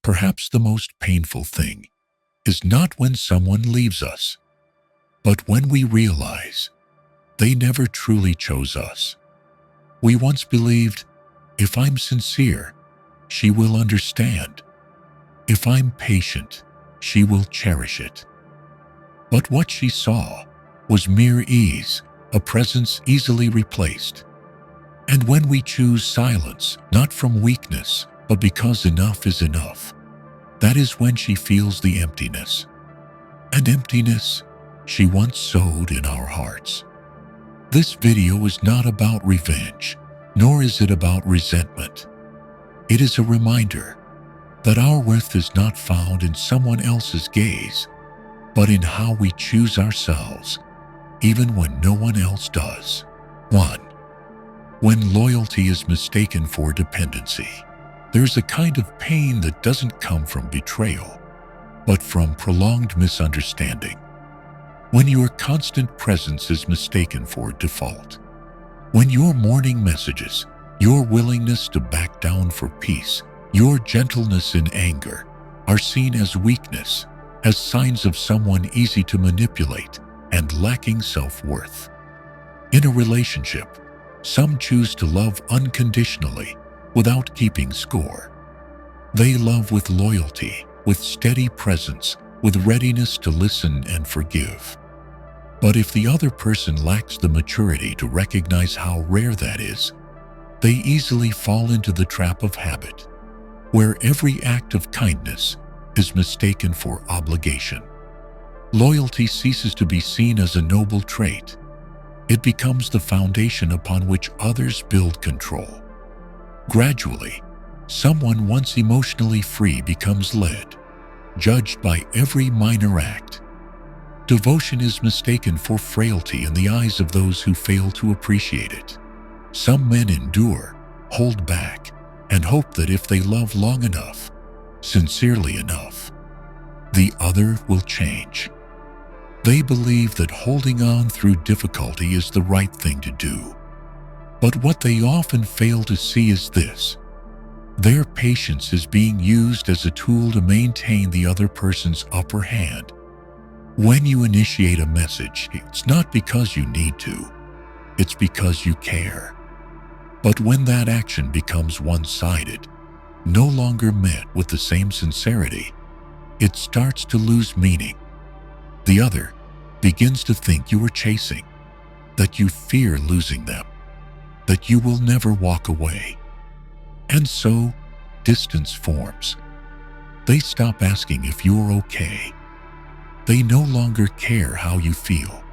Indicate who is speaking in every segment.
Speaker 1: Perhaps the most painful thing is not when someone leaves us, but when we realize they never truly chose us. We once believed, if I'm sincere, she will understand. If I'm patient, she will cherish it. But what she saw was mere ease, a presence easily replaced. And when we choose silence, not from weakness, but because enough is enough, that is when she feels the emptiness. And emptiness she once sowed in our hearts. This video is not about revenge, nor is it about resentment. It is a reminder that our worth is not found in someone else's gaze, but in how we choose ourselves, even when no one else does. 1. When loyalty is mistaken for dependency, there's a kind of pain that doesn't come from betrayal, but from prolonged misunderstanding. When your constant presence is mistaken for default, when your morning messages, your willingness to back down for peace, your gentleness in anger, are seen as weakness, as signs of someone easy to manipulate and lacking self-worth. In a relationship, some choose to love unconditionally without keeping score. They love with loyalty, with steady presence, with readiness to listen and forgive. But if the other person lacks the maturity to recognize how rare that is, they easily fall into the trap of habit, where every act of kindness is mistaken for obligation. Loyalty ceases to be seen as a noble trait. It becomes the foundation upon which others build control. Gradually, someone once emotionally free becomes led, judged by every minor act. Devotion is mistaken for frailty in the eyes of those who fail to appreciate it. Some men endure, hold back, and hope that if they love long enough, sincerely enough, the other will change. They believe that holding on through difficulty is the right thing to do. But what they often fail to see is this: their patience is being used as a tool to maintain the other person's upper hand. When you initiate a message, it's not because you need to, it's because you care. But when that action becomes one-sided, no longer met with the same sincerity, it starts to lose meaning. The other begins to think you are chasing, that you fear losing them, that you will never walk away. And so, distance forms. They stop asking if you're okay. They no longer care how you feel,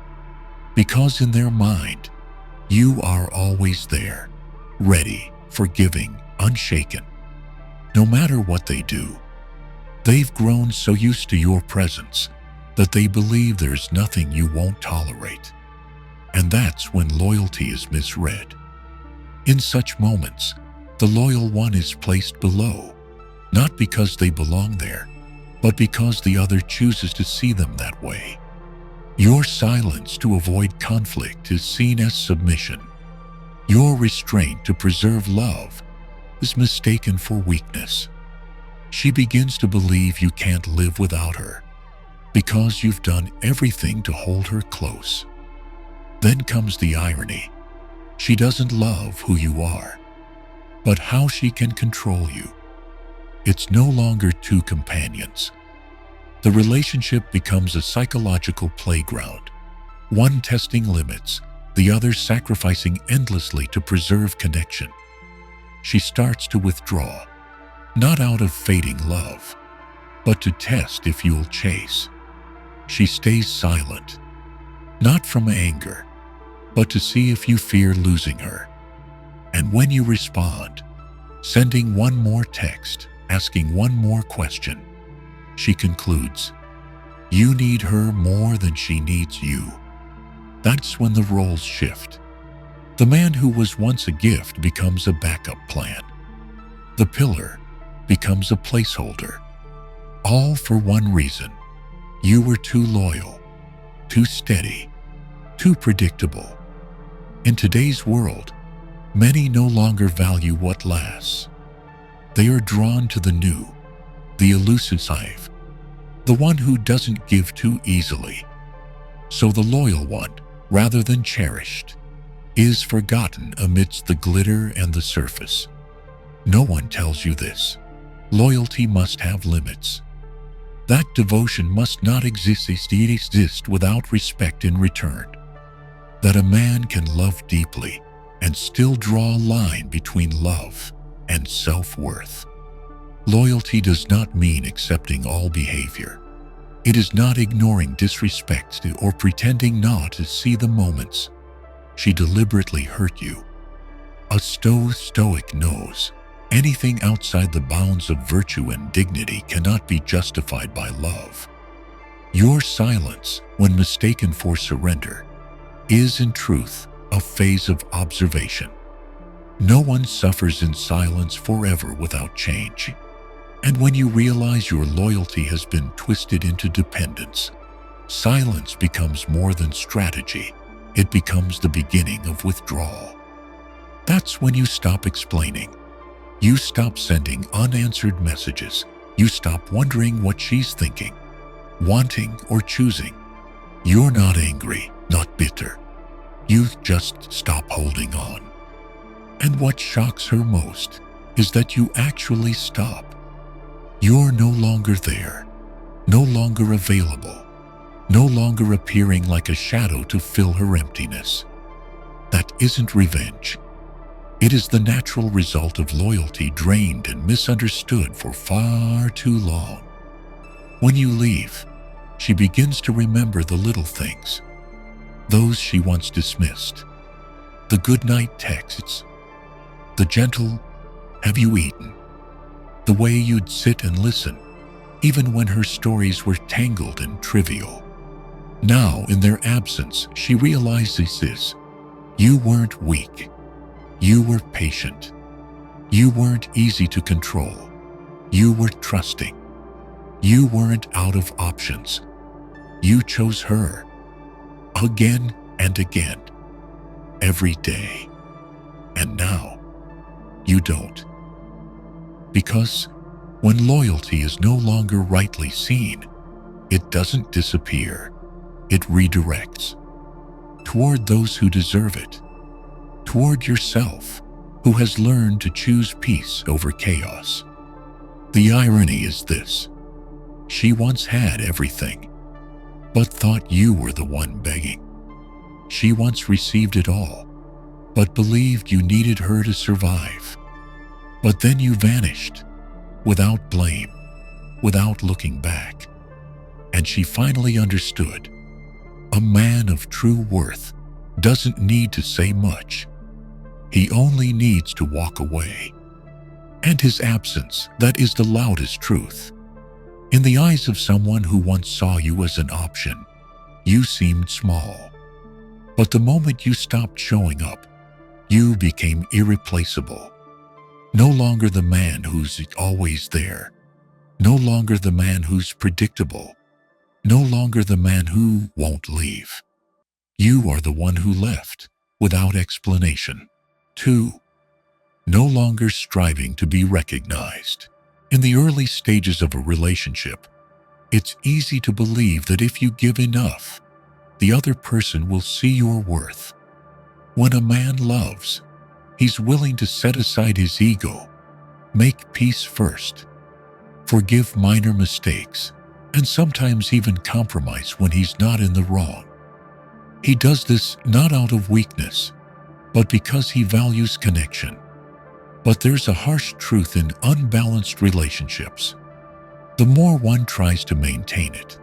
Speaker 1: because in their mind, you are always there, ready, forgiving, unshaken. No matter what they do, they've grown so used to your presence that they believe there's nothing you won't tolerate. And that's when loyalty is misread. In such moments, the loyal one is placed below, not because they belong there, but because the other chooses to see them that way. Your silence to avoid conflict is seen as submission. Your restraint to preserve love is mistaken for weakness. She begins to believe you can't live without her, because you've done everything to hold her close. Then comes the irony. She doesn't love who you are, but how she can control you. It's no longer two companions. The relationship becomes a psychological playground, one testing limits, the other sacrificing endlessly to preserve connection. She starts to withdraw, not out of fading love, but to test if you'll chase. She stays silent, not from anger, but to see if you fear losing her. And when you respond, sending one more text, asking one more question, she concludes, you need her more than she needs you. That's when the roles shift. The man who was once a gift becomes a backup plan. The pillar becomes a placeholder. All for one reason: you were too loyal, too steady, too predictable. In today's world, many no longer value what lasts. They are drawn to the new, the elusive, the one who doesn't give too easily. So the loyal one, rather than cherished, is forgotten amidst the glitter and the surface. No one tells you this. Loyalty must have limits. That devotion must not exist without respect in return. That a man can love deeply and still draw a line between love and self-worth. Loyalty does not mean accepting all behavior. It is not ignoring disrespect or pretending not to see the moments she deliberately hurt you. A Stoic knows anything outside the bounds of virtue and dignity cannot be justified by love. Your silence, when mistaken for surrender, is in truth a phase of observation. No one suffers in silence forever without change. And when you realize your loyalty has been twisted into dependence, silence becomes more than strategy. It becomes the beginning of withdrawal. That's when you stop explaining. You stop sending unanswered messages. You stop wondering what she's thinking, wanting, or choosing. You're not angry, not bitter. You just stop holding on. And what shocks her most is that you actually stop. You're no longer there, no longer available, no longer appearing like a shadow to fill her emptiness. That isn't revenge. It is the natural result of loyalty drained and misunderstood for far too long. When you leave, she begins to remember the little things, those she once dismissed, the goodnight texts, the gentle, "Have you eaten?" the way you'd sit and listen, even when her stories were tangled and trivial. Now, in their absence, she realizes this. You weren't weak. You were patient. You weren't easy to control. You were trusting. You weren't out of options. You chose her. Again and again. Every day. And now, you don't. Because when loyalty is no longer rightly seen, it doesn't disappear. It redirects toward those who deserve it, toward yourself, who has learned to choose peace over chaos. The irony is this: she once had everything, but thought you were the one begging. She once received it all, but believed you needed her to survive. But then you vanished, without blame, without looking back. And she finally understood. A man of true worth doesn't need to say much. He only needs to walk away. And his absence, that is the loudest truth. In the eyes of someone who once saw you as an option, you seemed small. But the moment you stopped showing up, you became irreplaceable. No longer the man who's always there. No longer the man who's predictable. No longer the man who won't leave. You are the one who left, without explanation. 2. No longer striving to be recognized. In the early stages of a relationship, it's easy to believe that if you give enough, the other person will see your worth. When a man loves, he's willing to set aside his ego, make peace first, forgive minor mistakes, and sometimes even compromise when he's not in the wrong. He does this not out of weakness, but because he values connection. But there's a harsh truth in unbalanced relationships. The more one tries to maintain it,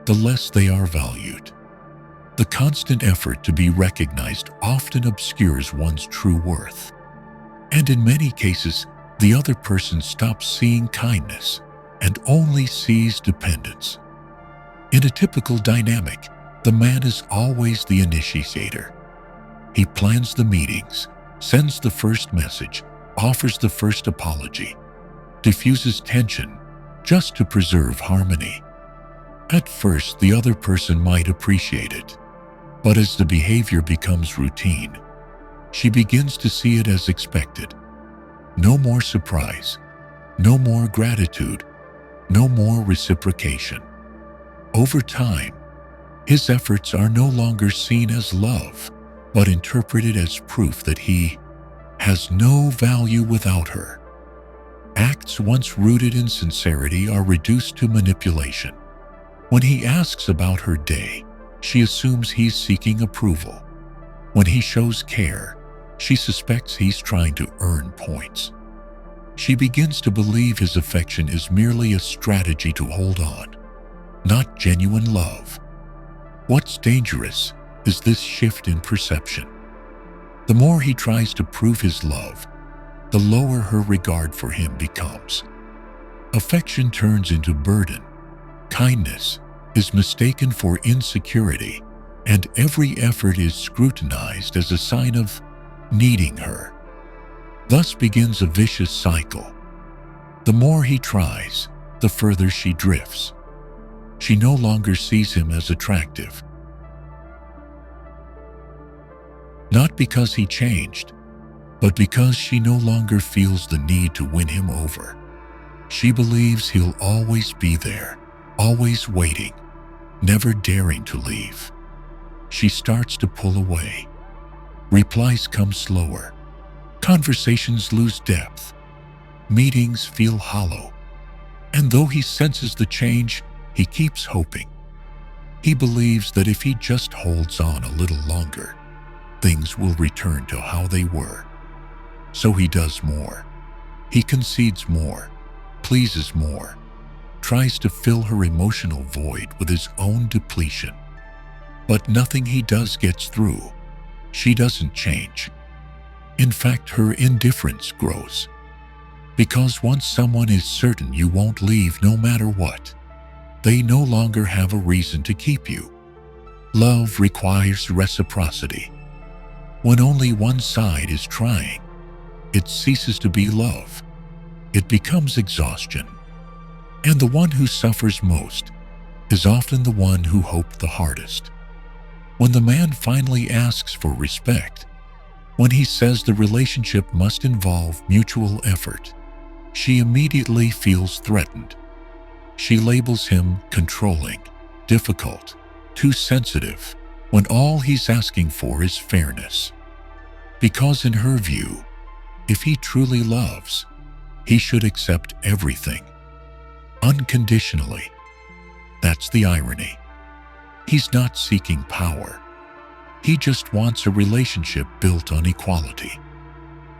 Speaker 1: the less they are valued. The constant effort to be recognized often obscures one's true worth. And in many cases, the other person stops seeing kindness and only sees dependence. In a typical dynamic, the man is always the initiator. He plans the meetings, sends the first message, offers the first apology, diffuses tension just to preserve harmony. At first, the other person might appreciate it, but as the behavior becomes routine, she begins to see it as expected. No more surprise, no more gratitude, no more reciprocation. Over time, his efforts are no longer seen as love, but interpreted as proof that he has no value without her. Acts once rooted in sincerity are reduced to manipulation. When he asks about her day, she assumes he's seeking approval. When he shows care, she suspects he's trying to earn points. She begins to believe his affection is merely a strategy to hold on, not genuine love. What's dangerous is this shift in perception. The more he tries to prove his love, the lower her regard for him becomes. Affection turns into burden. Kindness is mistaken for insecurity, and every effort is scrutinized as a sign of needing her. Thus begins a vicious cycle. The more he tries, the further she drifts. She no longer sees him as attractive. Not because he changed, but because she no longer feels the need to win him over. She believes he'll always be there, always waiting, never daring to leave. She starts to pull away. Replies come slower. Conversations lose depth. Meetings feel hollow. And though he senses the change, he keeps hoping. He believes that if he just holds on a little longer, things will return to how they were. So he does more. He concedes more, pleases more, tries to fill her emotional void with his own depletion. But nothing he does gets through. She doesn't change. In fact, her indifference grows. Because once someone is certain you won't leave no matter what, they no longer have a reason to keep you. Love requires reciprocity. When only one side is trying, it ceases to be love. It becomes exhaustion. And the one who suffers most is often the one who hoped the hardest. When the man finally asks for respect, when he says the relationship must involve mutual effort, she immediately feels threatened. She labels him controlling, difficult, too sensitive, when all he's asking for is fairness. Because in her view, if he truly loves, he should accept everything, unconditionally. That's the irony. He's not seeking power. He just wants a relationship built on equality.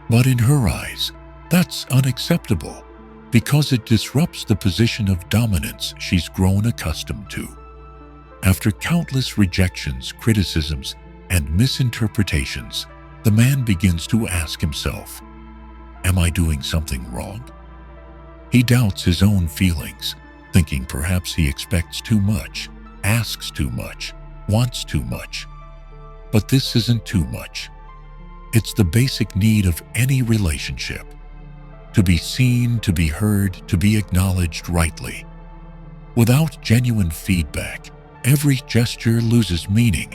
Speaker 1: But in her eyes, that's unacceptable because it disrupts the position of dominance she's grown accustomed to. After countless rejections, criticisms, and misinterpretations, the man begins to ask himself, "Am I doing something wrong?" He doubts his own feelings, thinking perhaps he expects too much, asks too much, wants too much. But this isn't too much. It's the basic need of any relationship. To be seen, to be heard, to be acknowledged rightly. Without genuine feedback, every gesture loses meaning.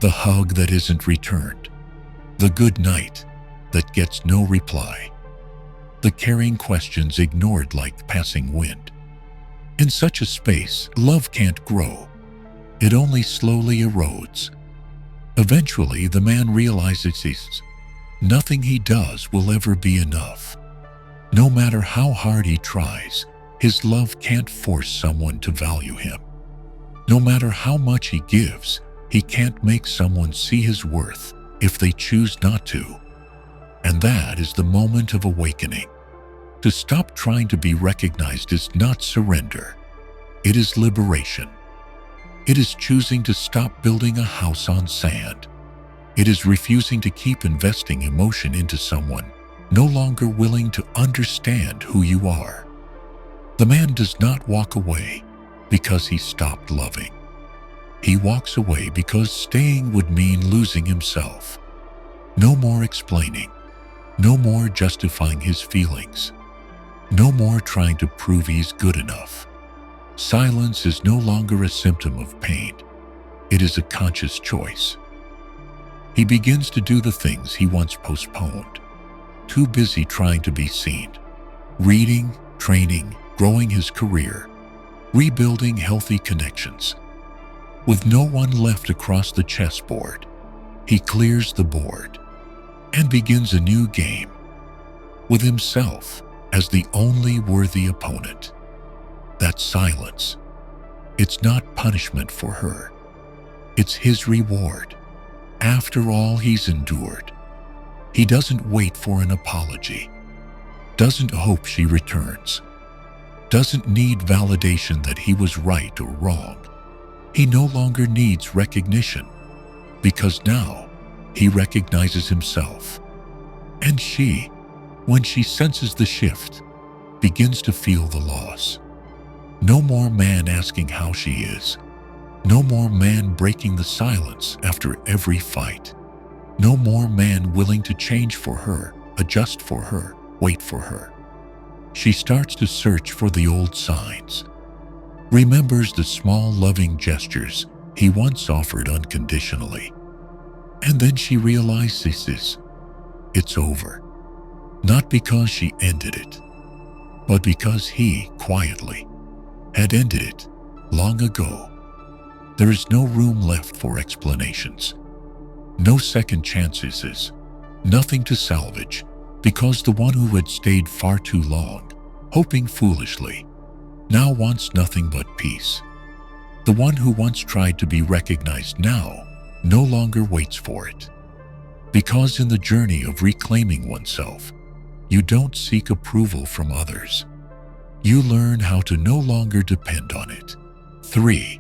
Speaker 1: The hug that isn't returned. The good night that gets no reply. The caring questions ignored like passing wind. In such a space, love can't grow. It only slowly erodes. Eventually, the man realizes nothing he does will ever be enough. No matter how hard he tries, his love can't force someone to value him. No matter how much he gives, he can't make someone see his worth if they choose not to. And that is the moment of awakening. To stop trying to be recognized is not surrender. It is liberation. It is choosing to stop building a house on sand. It is refusing to keep investing emotion into someone no longer willing to understand who you are. The man does not walk away because he stopped loving. He walks away because staying would mean losing himself. No more explaining. No more justifying his feelings. No more trying to prove he's good enough. Silence is no longer a symptom of pain. It is a conscious choice. He begins to do the things he once postponed, too busy trying to be seen. Reading, training, growing his career, rebuilding healthy connections. With no one left across the chessboard, he clears the board and begins a new game, with himself as the only worthy opponent. That silence, it's not punishment for her. It's his reward. After all he's endured, he doesn't wait for an apology, doesn't hope she returns, doesn't need validation that he was right or wrong. He no longer needs recognition, because now he recognizes himself. And she, when she senses the shift, begins to feel the loss. No more man asking how she is. No more man breaking the silence after every fight. No more man willing to change for her, adjust for her, wait for her. She starts to search for the old signs, remembers the small loving gestures he once offered unconditionally. And then she realizes it's over. Not because she ended it, but because he, quietly, had ended it long ago. There is no room left for explanations. No second chances, nothing to salvage, because the one who had stayed far too long, hoping foolishly, now wants nothing but peace. The one who once tried to be recognized now no longer waits for it. Because in the journey of reclaiming oneself, you don't seek approval from others. You learn how to no longer depend on it. 3.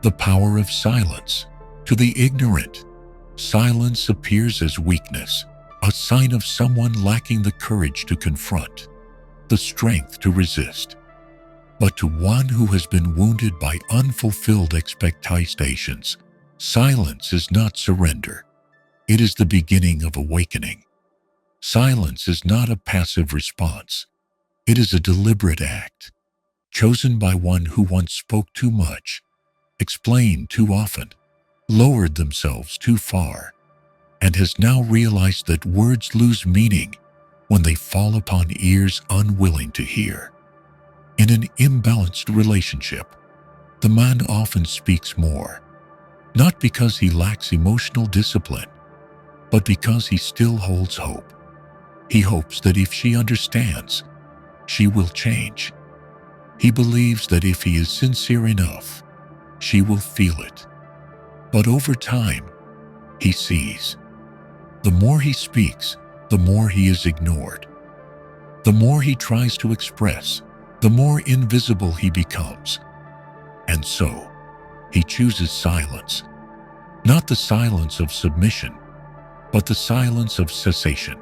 Speaker 1: The power of silence. To the ignorant, silence appears as weakness, a sign of someone lacking the courage to confront, the strength to resist. But to one who has been wounded by unfulfilled expectations, silence is not surrender. It is the beginning of awakening. Silence is not a passive response. It is a deliberate act, chosen by one who once spoke too much, explained too often, lowered themselves too far, and has now realized that words lose meaning when they fall upon ears unwilling to hear. In an imbalanced relationship, the man often speaks more, not because he lacks emotional discipline, but because he still holds hope. He hopes that if she understands, she will change. He believes that if he is sincere enough, she will feel it. But over time, he sees. The more he speaks, the more he is ignored. The more he tries to express, the more invisible he becomes. And so, he chooses silence. Not the silence of submission, but the silence of cessation.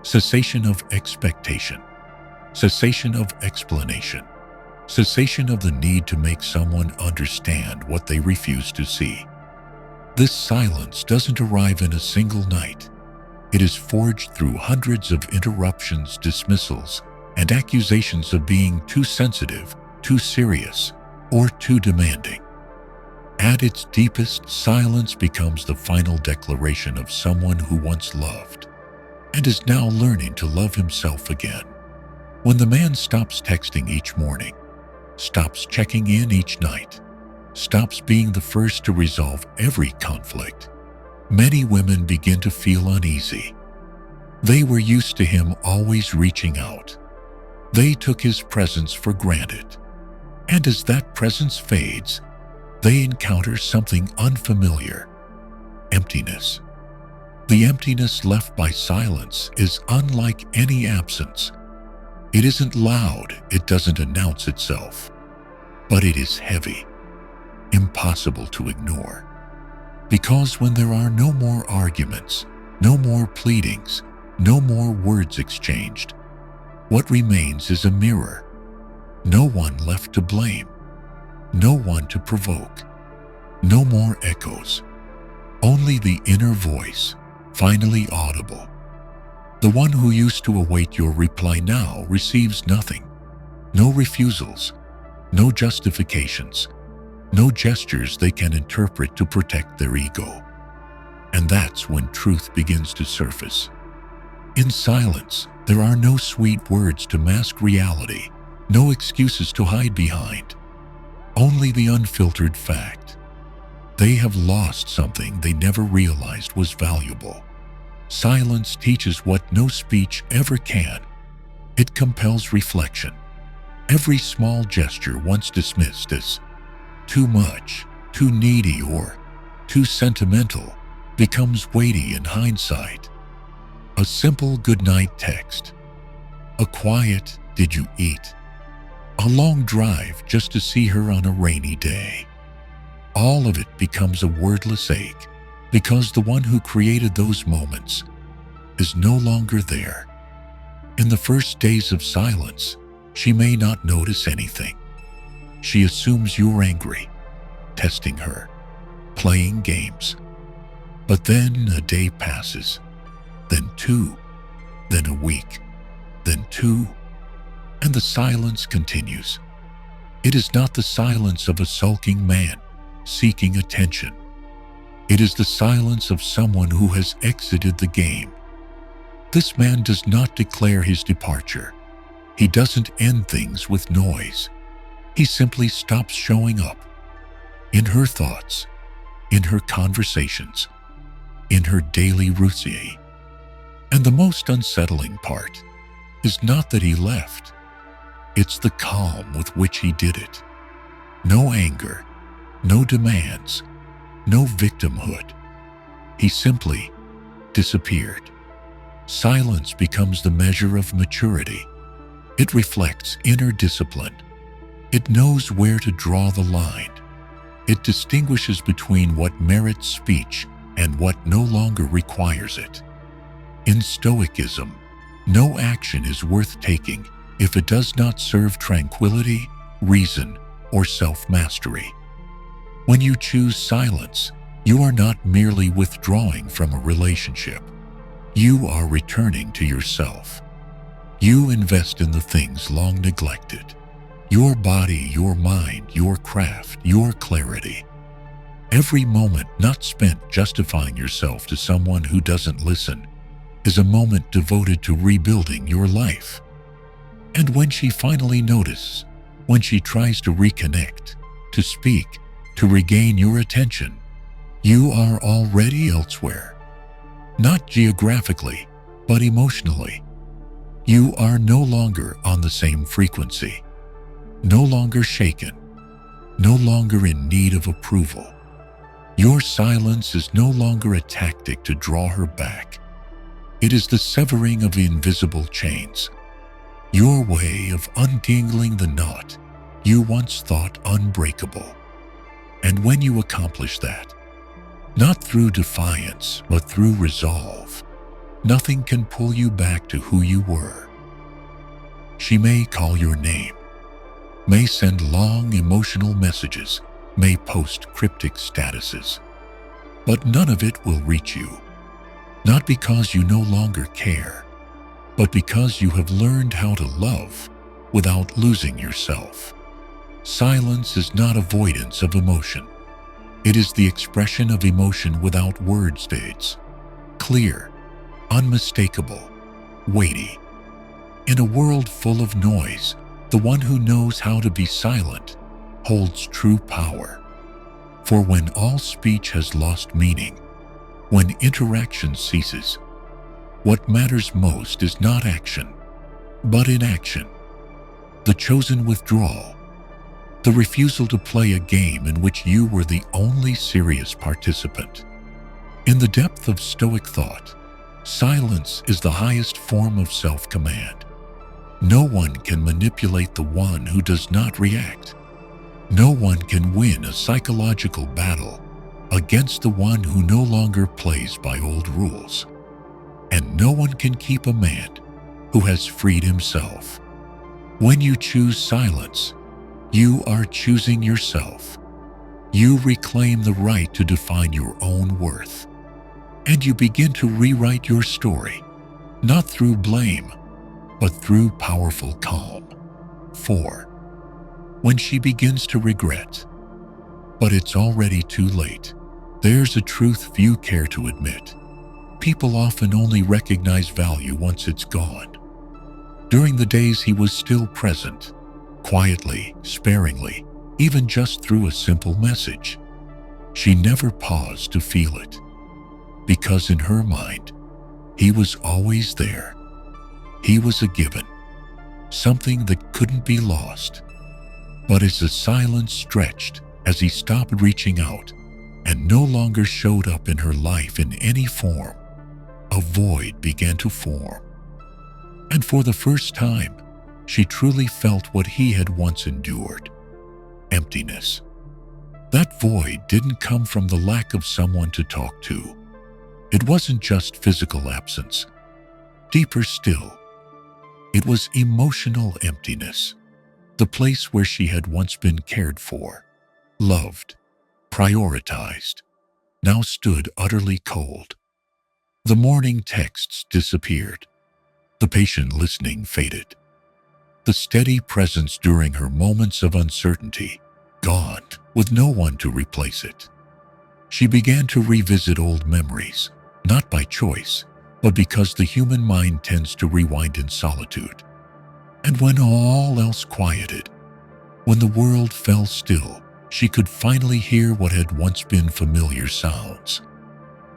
Speaker 1: Cessation of expectation. Cessation of explanation. Cessation of the need to make someone understand what they refuse to see. This silence doesn't arrive in a single night. It is forged through hundreds of interruptions, dismissals, and accusations of being too sensitive, too serious, or too demanding. At its deepest, silence becomes the final declaration of someone who once loved and is now learning to love himself again. When the man stops texting each morning, stops checking in each night, stops being the first to resolve every conflict, many women begin to feel uneasy. They were used to him always reaching out. They took his presence for granted. And as that presence fades, they encounter something unfamiliar: emptiness. The emptiness left by silence is unlike any absence. It isn't loud, it doesn't announce itself, but it is heavy, impossible to ignore. Because when there are no more arguments, no more pleadings, no more words exchanged, what remains is a mirror. No one left to blame, no one to provoke, no more echoes, only the inner voice, finally audible. The one who used to await your reply now receives nothing. No refusals, no justifications, no gestures they can interpret to protect their ego. And that's when truth begins to surface. In silence, there are no sweet words to mask reality, No excuses to hide behind, only the unfiltered fact. They have lost something they never realized was valuable. Silence teaches what no speech ever can. It compels reflection. Every small gesture once dismissed as too much, too needy, or too sentimental becomes weighty in hindsight. A simple goodnight text, a quiet "did you eat?", a long drive just to see her on a rainy day. All of it becomes a wordless ache because the one who created those moments is no longer there. In the first days of silence, she may not notice anything. She assumes you're angry, testing her, playing games. But then a day passes, then two, then a week, then two, and the silence continues. It is not the silence of a sulking man seeking attention. It is the silence of someone who has exited the game. This man does not declare his departure. He doesn't end things with noise. He simply stops showing up. In her thoughts, in her conversations, in her daily routine. And the most unsettling part is not that he left. It's the calm with which he did it. No anger, no demands, no victimhood. He simply disappeared. Silence becomes the measure of maturity. It reflects inner discipline. It knows where to draw the line. It distinguishes between what merits speech and what no longer requires it. In Stoicism, no action is worth taking if it does not serve tranquility, reason, or self-mastery. When you choose silence, you are not merely withdrawing from a relationship. You are returning to yourself. You invest in the things long neglected. Your body, your mind, your craft, your clarity. Every moment not spent justifying yourself to someone who doesn't listen is a moment devoted to rebuilding your life. And when she finally notices, when she tries to reconnect, to speak, to regain your attention, you are already elsewhere. Not geographically, but emotionally. You are no longer on the same frequency, no longer shaken, no longer in need of approval. Your silence is no longer a tactic to draw her back. It is the severing of invisible chains, your way of untangling the knot you once thought unbreakable. And when you accomplish that, not through defiance, but through resolve, nothing can pull you back to who you were. She may call your name, may send long emotional messages, may post cryptic statuses, but none of it will reach you. Not because you no longer care, but because you have learned how to love without losing yourself. Silence is not avoidance of emotion. It is the expression of emotion without word states. Clear, unmistakable, weighty. In a world full of noise, the one who knows how to be silent holds true power. For when all speech has lost meaning, when interaction ceases, what matters most is not action, but inaction. The chosen withdrawal, the refusal to play a game in which you were the only serious participant. In the depth of Stoic thought, silence is the highest form of self-command. No one can manipulate the one who does not react. No one can win a psychological battle against the one who no longer plays by old rules. And no one can keep a man who has freed himself. When you choose silence, you are choosing yourself. You reclaim the right to define your own worth. And you begin to rewrite your story, not through blame, but through powerful calm. 4. When she begins to regret, but it's already too late. There's a truth few care to admit. People often only recognize value once it's gone. During the days he was still present, quietly, sparingly, even just through a simple message. She never paused to feel it, because in her mind, he was always there. He was a given, something that couldn't be lost. But as the silence stretched, as he stopped reaching out and no longer showed up in her life in any form, a void began to form. And for the first time, she truly felt what he had once endured: emptiness. That void didn't come from the lack of someone to talk to. It wasn't just physical absence. Deeper still, it was emotional emptiness. The place where she had once been cared for, loved, prioritized, now stood utterly cold. The morning texts disappeared. The patient listening faded. The steady presence during her moments of uncertainty, gone, with no one to replace it. She began to revisit old memories, not by choice, but because the human mind tends to rewind in solitude. And when all else quieted, when the world fell still, she could finally hear what had once been familiar sounds.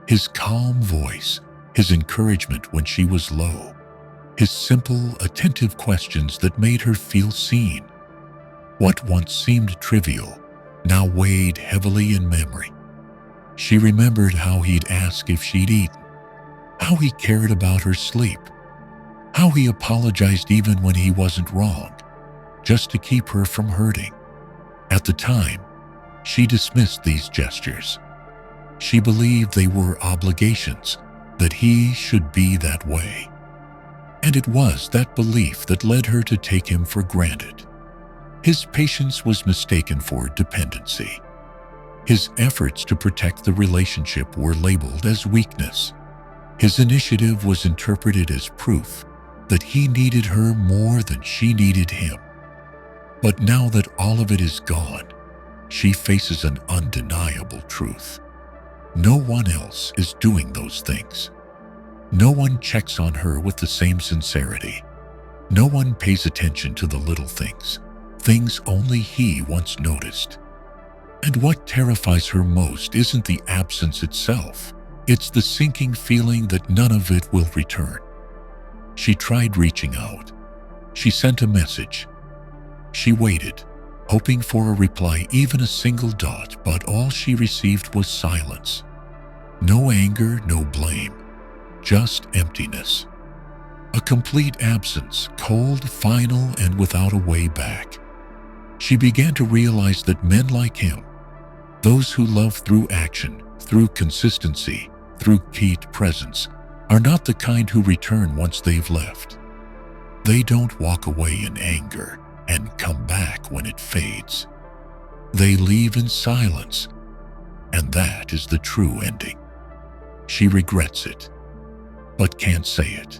Speaker 1: His calm voice, his encouragement when she was low, his simple, attentive questions that made her feel seen. What once seemed trivial now weighed heavily in memory. She remembered how he'd ask if she'd eaten, how he cared about her sleep, how he apologized even when he wasn't wrong, just to keep her from hurting. At the time, she dismissed these gestures. She believed they were obligations, that he should be that way. And it was that belief that led her to take him for granted. His patience was mistaken for dependency. His efforts to protect the relationship were labeled as weakness. His initiative was interpreted as proof that he needed her more than she needed him. But now that all of it is gone, she faces an undeniable truth. No one else is doing those things. No one checks on her with the same sincerity. No one pays attention to the little things, things only he once noticed. And what terrifies her most isn't the absence itself. It's the sinking feeling that none of it will return. She tried reaching out. She sent a message. She waited, hoping for a reply, even a single dot, but all she received was silence. No anger, no blame, just emptiness. A complete absence, cold, final, and without a way back. She began to realize that men like him, those who love through action, through consistency, through keen presence, are not the kind who return once they've left. They don't walk away in anger and come back when it fades. They leave in silence, and that is the true ending. She regrets it, but can't say it,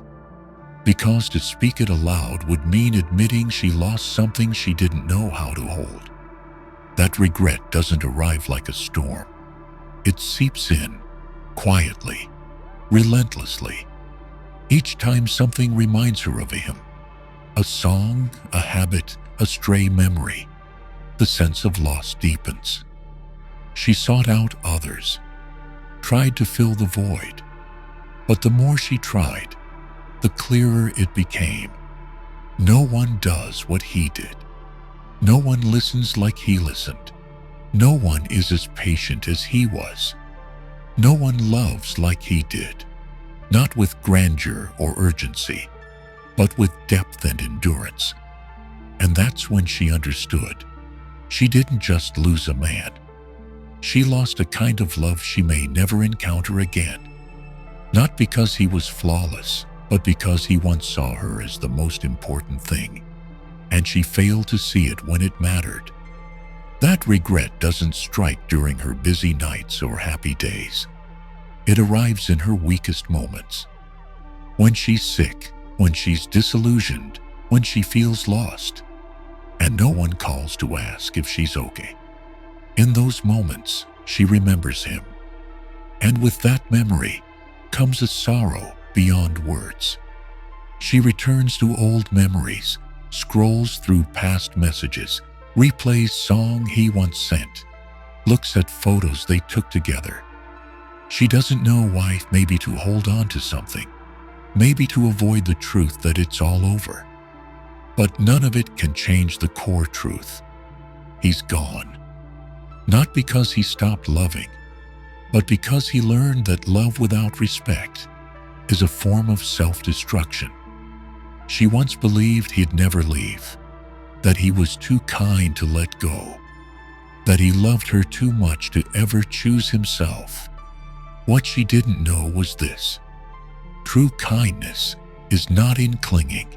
Speaker 1: because to speak it aloud would mean admitting she lost something she didn't know how to hold. That regret doesn't arrive like a storm. It seeps in, quietly, relentlessly. Each time something reminds her of him, a song, a habit, a stray memory, the sense of loss deepens. She sought out others, tried to fill the void, but the more she tried, the clearer it became. No one does what he did. No one listens like he listened. No one is as patient as he was. No one loves like he did, not with grandeur or urgency, but with depth and endurance. And that's when she understood. She didn't just lose a man. She lost a kind of love she may never encounter again. Not because he was flawless, but because he once saw her as the most important thing, and she failed to see it when it mattered. That regret doesn't strike during her busy nights or happy days. It arrives in her weakest moments. When she's sick, when she's disillusioned, when she feels lost, and no one calls to ask if she's okay. In those moments, she remembers him. And with that memory comes a sorrow beyond words. She returns to old memories, scrolls through past messages, replays song he once sent, looks at photos they took together. She doesn't know why, maybe to hold on to something, maybe to avoid the truth that it's all over. But none of it can change the core truth. He's gone. Not because he stopped loving, but because he learned that love without respect is a form of self-destruction. She once believed he'd never leave, that he was too kind to let go, that he loved her too much to ever choose himself. What she didn't know was this: true kindness is not in clinging,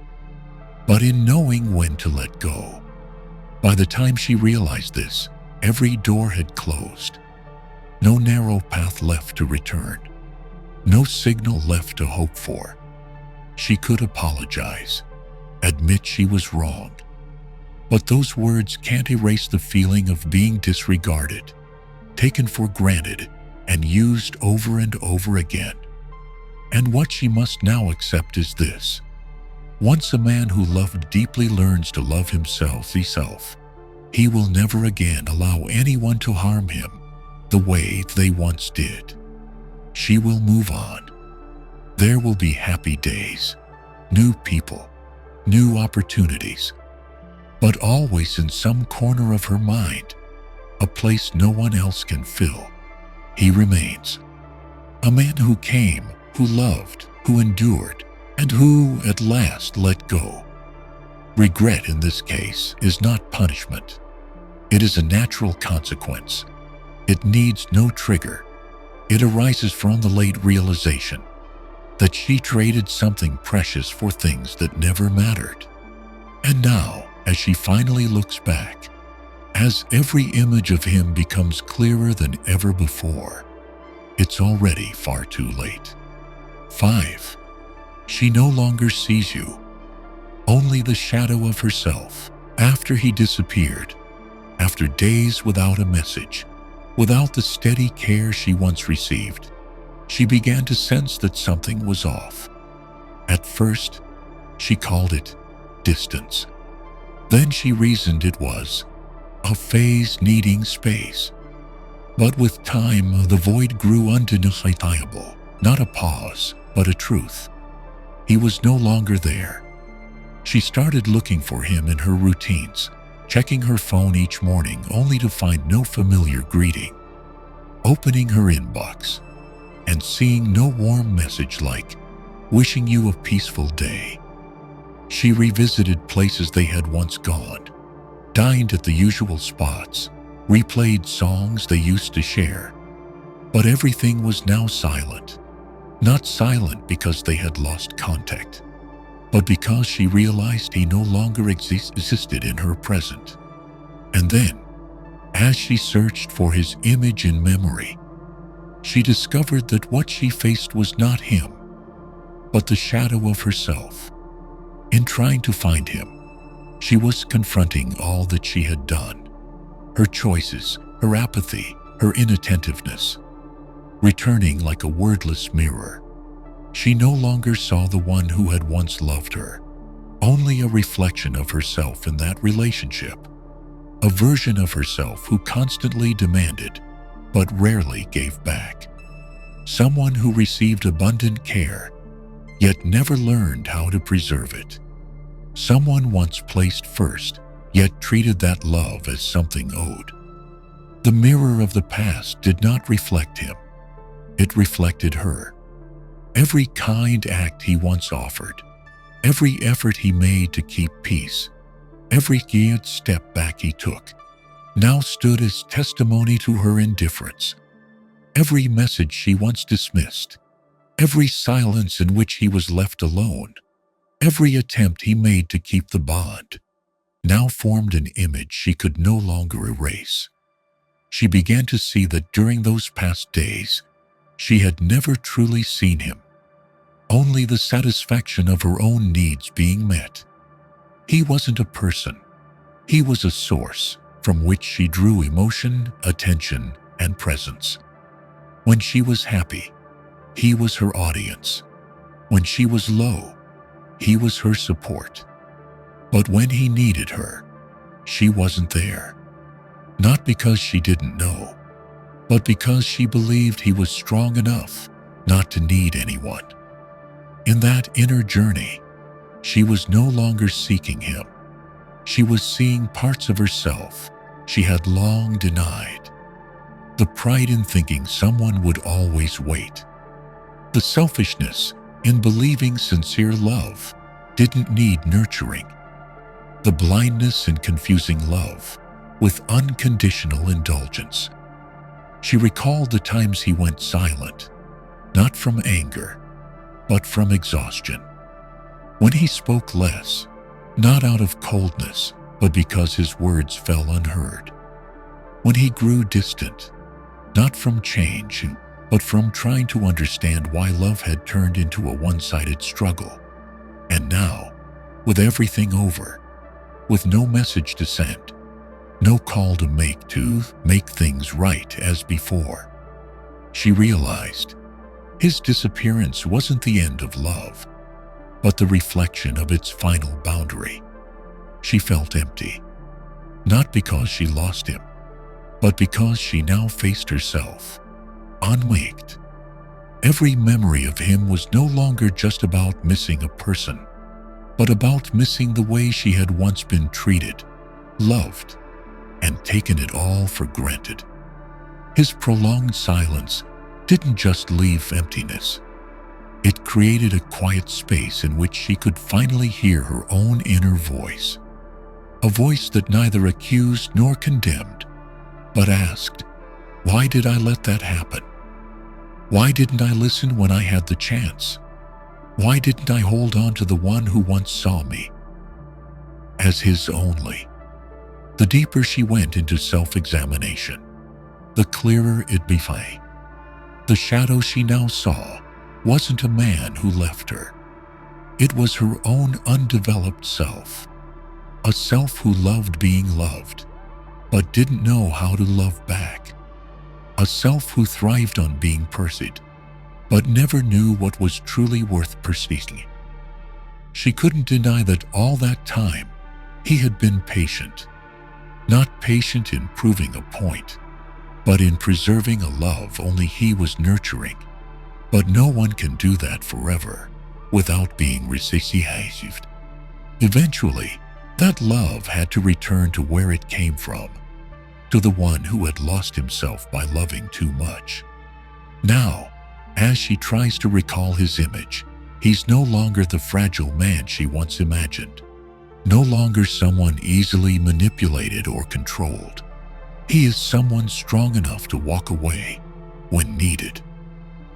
Speaker 1: but in knowing when to let go. By the time she realized this, every door had closed. No narrow path left to return. No signal left to hope for. She could apologize, admit she was wrong. But those words can't erase the feeling of being disregarded, taken for granted, and used over and over again. And what she must now accept is this: once a man who loved deeply learns to love himself, he will never again allow anyone to harm him the way they once did. She will move on. There will be happy days, new people, new opportunities, but always in some corner of her mind, a place no one else can fill, he remains. A man who came, who loved, who endured, and who at last let go. Regret in this case is not punishment. It is a natural consequence. It needs no trigger. It arises from the late realization that she traded something precious for things that never mattered. And now, as she finally looks back, as every image of him becomes clearer than ever before, it's already far too late. 5. She no longer sees you, only the shadow of herself. After he disappeared, after days without a message, without the steady care she once received, she began to sense that something was off. At first, she called it distance. Then she reasoned it was a phase needing space. But with time, the void grew undeniable, not a pause, but a truth. He was no longer there. She started looking for him in her routines, checking her phone each morning only to find no familiar greeting, opening her inbox and seeing no warm message like wishing you a peaceful day. She revisited places they had once gone, dined at the usual spots, replayed songs they used to share. But everything was now silent. Not silent because they had lost contact, but because she realized he no longer existed in her present. And then, as she searched for his image in memory, she discovered that what she faced was not him, but the shadow of herself. In trying to find him, she was confronting all that she had done, her choices, her apathy, her inattentiveness. Returning like a wordless mirror, she no longer saw the one who had once loved her, only a reflection of herself in that relationship, a version of herself who constantly demanded but rarely gave back, someone who received abundant care yet never learned how to preserve it, someone once placed first yet treated that love as something owed. The mirror of the past did not reflect him. It reflected her. Every kind act he once offered, every effort he made to keep peace, every step back he took, now stood as testimony to her indifference. Every message she once dismissed, every silence in which he was left alone, every attempt he made to keep the bond, now formed an image she could no longer erase. She began to see that during those past days, she had never truly seen him, only the satisfaction of her own needs being met. He wasn't a person. He was a source from which she drew emotion, attention, and presence. When she was happy, he was her audience. When she was low, he was her support. But when he needed her, she wasn't there. Not because she didn't know, but because she believed he was strong enough not to need anyone. In that inner journey, she was no longer seeking him. She was seeing parts of herself she had long denied. The pride in thinking someone would always wait. The selfishness in believing sincere love didn't need nurturing. The blindness in confusing love with unconditional indulgence. She recalled the times he went silent, not from anger, but from exhaustion. When he spoke less, not out of coldness, but because his words fell unheard. When he grew distant, not from change, but from trying to understand why love had turned into a one-sided struggle. And now, with everything over, with no message to send, no call to make things right as before, she realized his disappearance wasn't the end of love, but the reflection of its final boundary. She felt empty, not because she lost him, but because she now faced herself, unwaked. Every memory of him was no longer just about missing a person, but about missing the way she had once been treated, loved, and taken it all for granted. His prolonged silence didn't just leave emptiness. It created a quiet space in which she could finally hear her own inner voice. A voice that neither accused nor condemned, but asked, "Why did I let that happen? Why didn't I listen when I had the chance? Why didn't I hold on to the one who once saw me as his only?" The deeper she went into self-examination, the clearer it became. The shadow she now saw wasn't a man who left her. It was her own undeveloped self. A self who loved being loved, but didn't know how to love back. A self who thrived on being pursued, but never knew what was truly worth pursuing. She couldn't deny that all that time he had been patient. Not patient in proving a point, but in preserving a love only he was nurturing. But no one can do that forever without being reciprocated. Eventually, that love had to return to where it came from, to the one who had lost himself by loving too much. Now, as she tries to recall his image, he's no longer the fragile man she once imagined, no longer someone easily manipulated or controlled. He is someone strong enough to walk away when needed,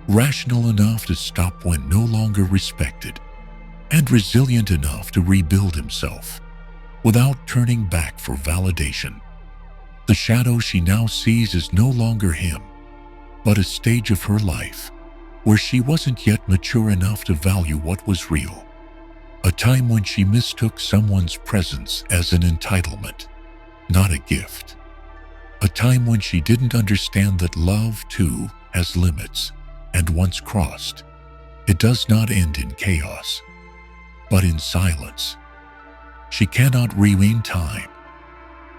Speaker 1: rational enough to stop when no longer respected, and resilient enough to rebuild himself without turning back for validation. The shadow she now sees is no longer him, but a stage of her life where she wasn't yet mature enough to value what was real. A time when she mistook someone's presence as an entitlement, not a gift. A time when she didn't understand that love, too, has limits, and once crossed, it does not end in chaos, but in silence. She cannot rewind time,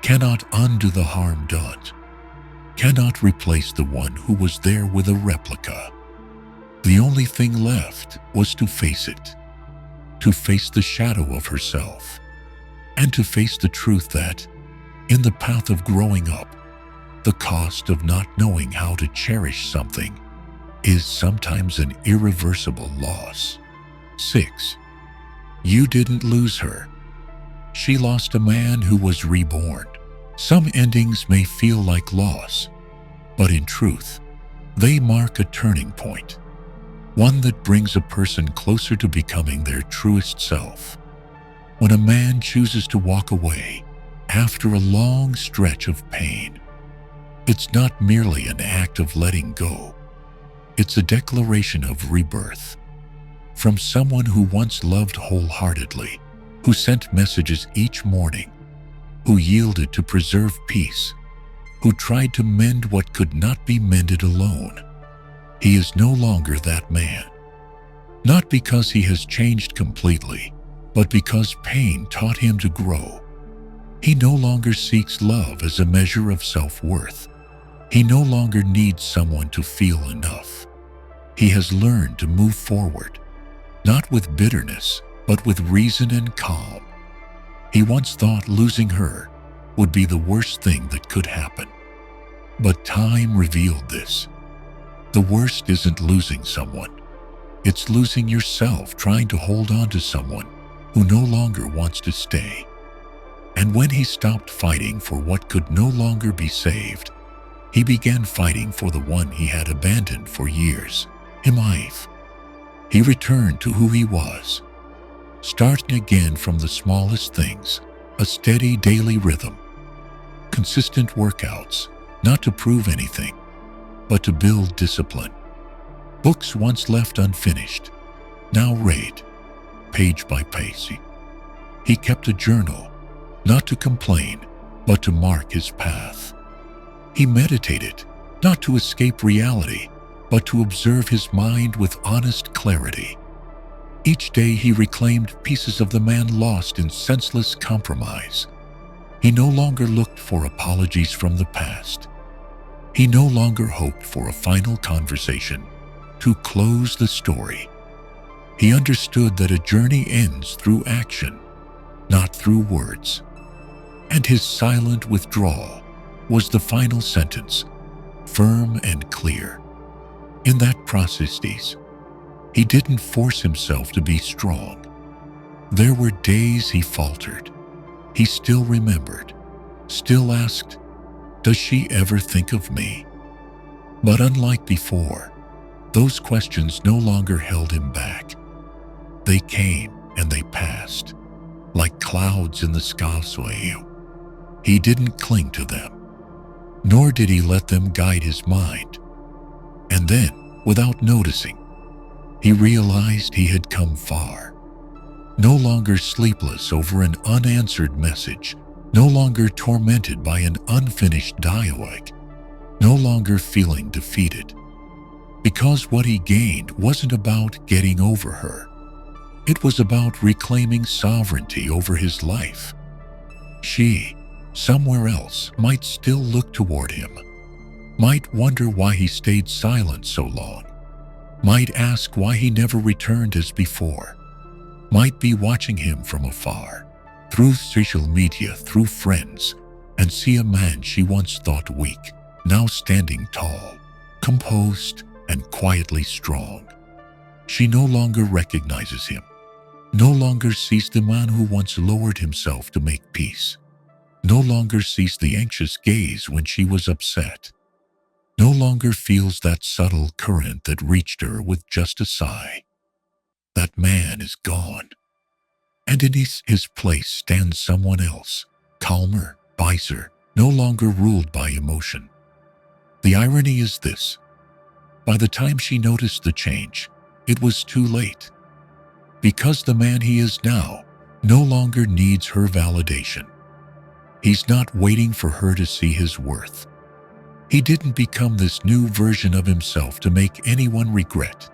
Speaker 1: cannot undo the harm done, cannot replace the one who was there with a replica. The only thing left was to face it, to face the shadow of herself, and to face the truth that, in the path of growing up, the cost of not knowing how to cherish something is sometimes an irreversible loss. 6. You didn't lose her. She lost a man who was reborn. Some endings may feel like loss, but in truth, they mark a turning point, one that brings a person closer to becoming their truest self. When a man chooses to walk away after a long stretch of pain, it's not merely an act of letting go. It's a declaration of rebirth. From someone who once loved wholeheartedly, who sent messages each morning, who yielded to preserve peace, who tried to mend what could not be mended alone. He is no longer that man. Not because he has changed completely, but because pain taught him to grow. He no longer seeks love as a measure of self-worth. He no longer needs someone to feel enough. He has learned to move forward, not with bitterness, but with reason and calm. He once thought losing her would be the worst thing that could happen. But time revealed this. The worst isn't losing someone. It's losing yourself trying to hold on to someone who no longer wants to stay. And when he stopped fighting for what could no longer be saved, he began fighting for the one he had abandoned for years, himself. He returned to who he was, starting again from the smallest things, a steady daily rhythm, consistent workouts, not to prove anything, but to build discipline. Books once left unfinished, now read, page by page. He kept a journal, not to complain, but to mark his path. He meditated, not to escape reality, but to observe his mind with honest clarity. Each day he reclaimed pieces of the man lost in senseless compromise. He no longer looked for apologies from the past. He no longer hoped for a final conversation to close the story. He understood that a journey ends through action, not through words. And his silent withdrawal was the final sentence, firm and clear. In that process, he didn't force himself to be strong. There were days he faltered. He still remembered, still asked, "Does she ever think of me?" But unlike before, those questions no longer held him back. They came and they passed, like clouds in the sky. He didn't cling to them, nor did he let them guide his mind. And then, without noticing, he realized he had come far. No longer sleepless over an unanswered message, no longer tormented by an unfinished dialogue, no longer feeling defeated. Because what he gained wasn't about getting over her. It was about reclaiming sovereignty over his life. She, somewhere else, might still look toward him, might wonder why he stayed silent so long, might ask why he never returned as before, might be watching him from afar, through social media, through friends, and see a man she once thought weak, now standing tall, composed, and quietly strong. She no longer recognizes him, no longer sees the man who once lowered himself to make peace, no longer sees the anxious gaze when she was upset, no longer feels that subtle current that reached her with just a sigh. That man is gone, and in his place stands someone else, calmer, wiser, no longer ruled by emotion. The irony is this: by the time she noticed the change, it was too late. Because the man he is now no longer needs her validation. He's not waiting for her to see his worth. He didn't become this new version of himself to make anyone regret.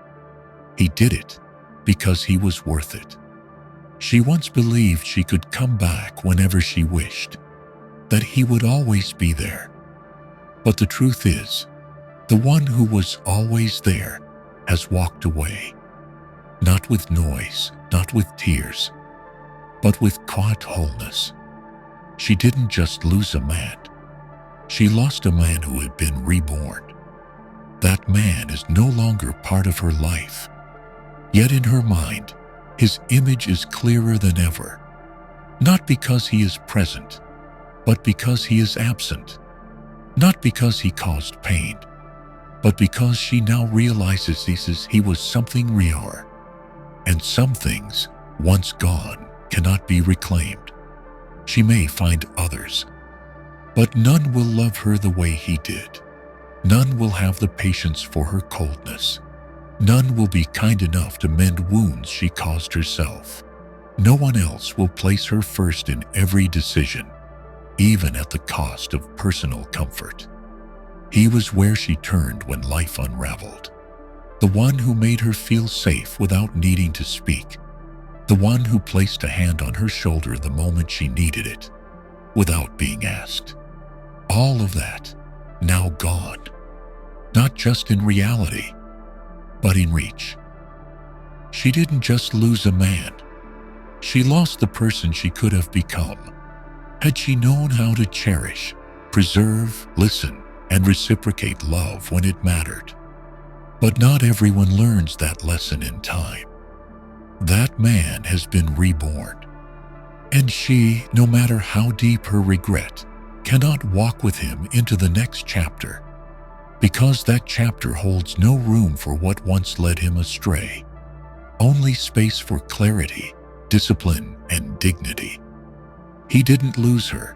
Speaker 1: He did it because he was worth it. She once believed she could come back whenever she wished, that he would always be there. But the truth is, the one who was always there has walked away. Not with noise, not with tears, but with quiet wholeness. She didn't just lose a man. She lost a man who had been reborn. That man is no longer part of her life. Yet in her mind, his image is clearer than ever. Not because he is present, but because he is absent. Not because he caused pain, but because she now realizes he was something realer. And some things, once gone, cannot be reclaimed. She may find others, but none will love her the way he did. None will have the patience for her coldness. None will be kind enough to mend wounds she caused herself. No one else will place her first in every decision, even at the cost of personal comfort. He was where she turned when life unraveled. The one who made her feel safe without needing to speak. the one who placed a hand on her shoulder the moment she needed it, without being asked. All of that, now gone, not just in reality, but in reach. She didn't just lose a man, she lost the person she could have become, had she known how to cherish, preserve, listen, and reciprocate love when it mattered. But not everyone learns that lesson in time. That man has been reborn, and she, no matter how deep her regret, cannot walk with him into the next chapter, because that chapter holds no room for what once led him astray, only space for clarity, discipline, and dignity. He didn't lose her,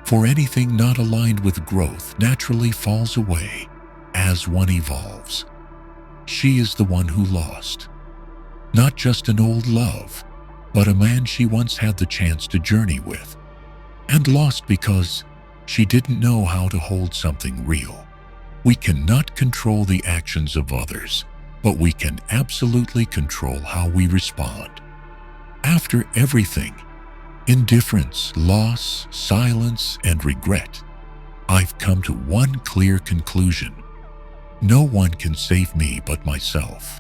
Speaker 1: for anything not aligned with growth naturally falls away as one evolves. She is the one who lost, not just an old love, but a man she once had the chance to journey with, and lost because she didn't know how to hold something real. We cannot control the actions of others, but we can absolutely control how we respond. After everything, indifference, loss, silence, and regret, I've come to one clear conclusion. No one can save me but myself.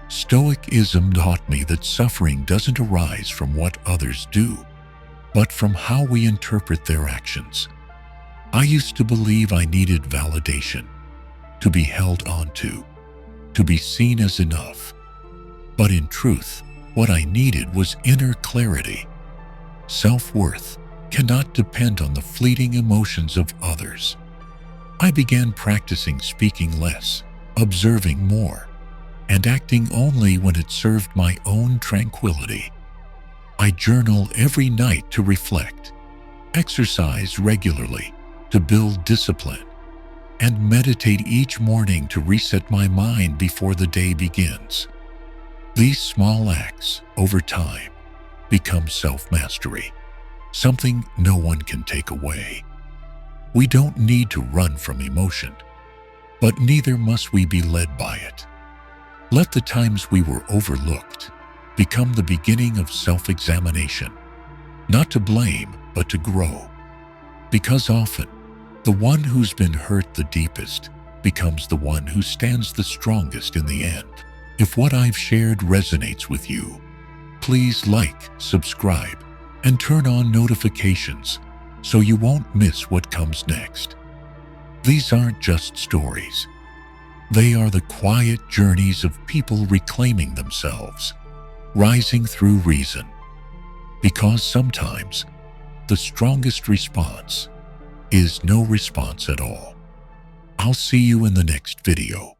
Speaker 1: Stoicism taught me that suffering doesn't arise from what others do, but from how we interpret their actions. I used to believe I needed validation, to be held onto, to be seen as enough. But in truth, what I needed was inner clarity. Self-worth cannot depend on the fleeting emotions of others. I began practicing speaking less, observing more, and acting only when it served my own tranquility. I journal every night to reflect, exercise regularly to build discipline, and meditate each morning to reset my mind before the day begins. These small acts, over time, become self-mastery, something no one can take away. We don't need to run from emotion, but neither must we be led by it. Let the times we were overlooked become the beginning of self-examination, not to blame, but to grow. Because often, the one who's been hurt the deepest becomes the one who stands the strongest in the end. If what I've shared resonates with you, please like, subscribe, and turn on notifications so you won't miss what comes next. These aren't just stories. They are the quiet journeys of people reclaiming themselves, rising through reason. Because sometimes the strongest response is no response at all. I'll see you in the next video.